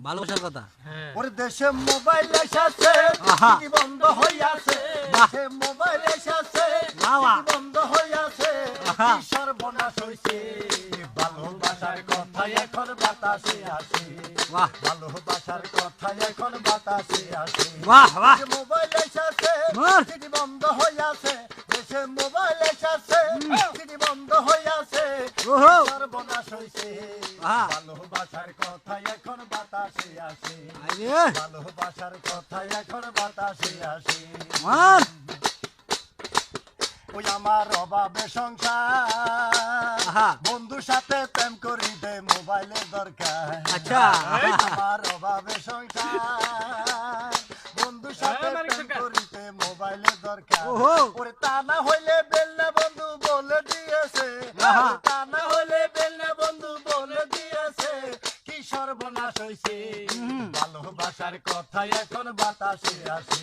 ভালোবাসার কথা ওর দেশে মোবাইল এসেছে টিভি বন্ধ হইয়াছে দেশে মোবাইল এসেছে টিভি বন্ধ হইয়াছে কি সর্বনাশ হইছে ভালোবাসার কথা এখন বাতাসে আসে বাহ ভালোবাসার কথা এখন বাতাসে আসে বাহ বাহ মোবাইল এসেছে টিভি বন্ধ হইয়াছে দেশে মোবাইল এসেছে টিভি বন্ধ হইয়াছে সর্বনাশ হইছে ভালোবাসার কথা এখন বাতাসে আসে ভালোবাসার কথা এখন বাতাসে আসে ওই আমার অভাবে সংসার বন্ধুর সাথে প্রেম করিতে মোবাইলের দরকার আচ্ছা আমার অভাবে সংসার বন্ধুর সাথে প্রেম করিতে মোবাইলের দরকার ওরে তা না হইলে বেলনা বন্ধু বলে দিয়েছে তা না হইলে বেলনা বন্ধু বলে দিয়েছে কি সর্বনাশ হইছে ভালোবাসার কথা এখন বাতাসে আসে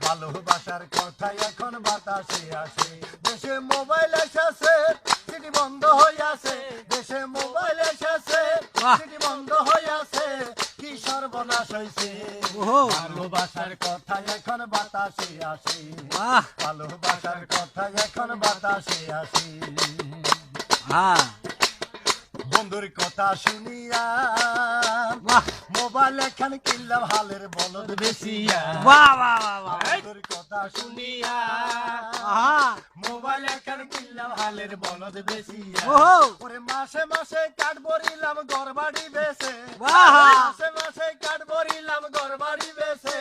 ভালোবাসার কথা এখন বাতাসে আসে দেশে মোবাইল এসেছে সিটি বন্ধ হইয়াছে দেশে মোবাইল এসেছে সিটি বন্ধ হইয়াছে কি সর্বনাশ হইছে ভালোবাসার কথা এখন বাতাসে আসে ভালোবাসার কথা এখন বাতাসে আসে বন্ধুর কথা শুনিয়া মোবাইল এখানে কিনলাম হালের বলদ বেশিয়া বন্ধুর কথা শুনিয়া মোবাইল এখানে কিনলাম হালের বলদ বেশিয়া ওরে মাসে মাসে কাঠ ভরিলাম ঘর বাড়ি বেছে মাসে মাসে কাঠ ভরিলাম ঘর বাড়ি বেছে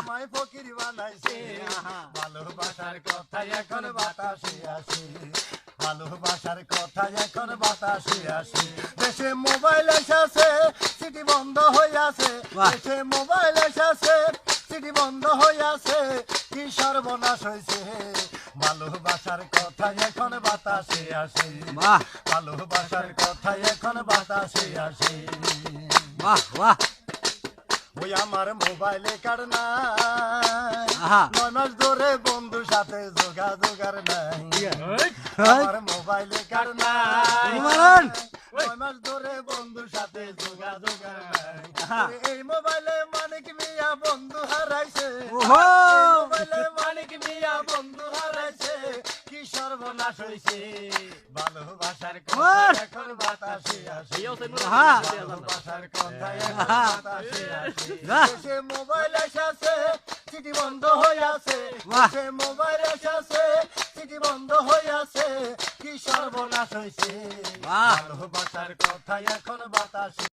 মাই ফকির বানাইছে ভালোবাসার কথা এখন বাতাসে আসে ভালোবাসার কথা এখন বাতাসে আসে দেশে মোবাইল এসেছে সিটি বন্ধ হইয়াছে দেশে মোবাইল এসেছে সিটি বন্ধ হইয়াছে কি সর্বনাশ হইছে ভালোবাসার কথা এখন বাতাসে আসে ভালোবাসার কথা এখন বাতাসে আসে বাহ বাহ ওই আমার মোবাইলে কার নাই 9 মাস ধরে বন্ধুর সাথে যোগাযোগ আর নাই আমার মোবাইলে কার নাই 9 মাস ধরে বন্ধুর সাথে যোগাযোগ আর নাই এই মোবাইলে মানিক মিয়া বন্ধু হারাইছে মোবাইলে মানিক মিয়া বন্ধু হারাইছে কি সর্বনাশ হইছে ভালোবাসার কথা এখন বাতাসে আসে ভালোবাসার কথা এখন বাতাসে আসে দেশে মোবাইল এসেছে সিটি বন্ধ হইয়াছে দেশে মোবাইল এসেছে সিটি বন্ধ হইয়াছে কি সর্বনাশ হইছে ভালোবাসার কথা এখন বাতাসে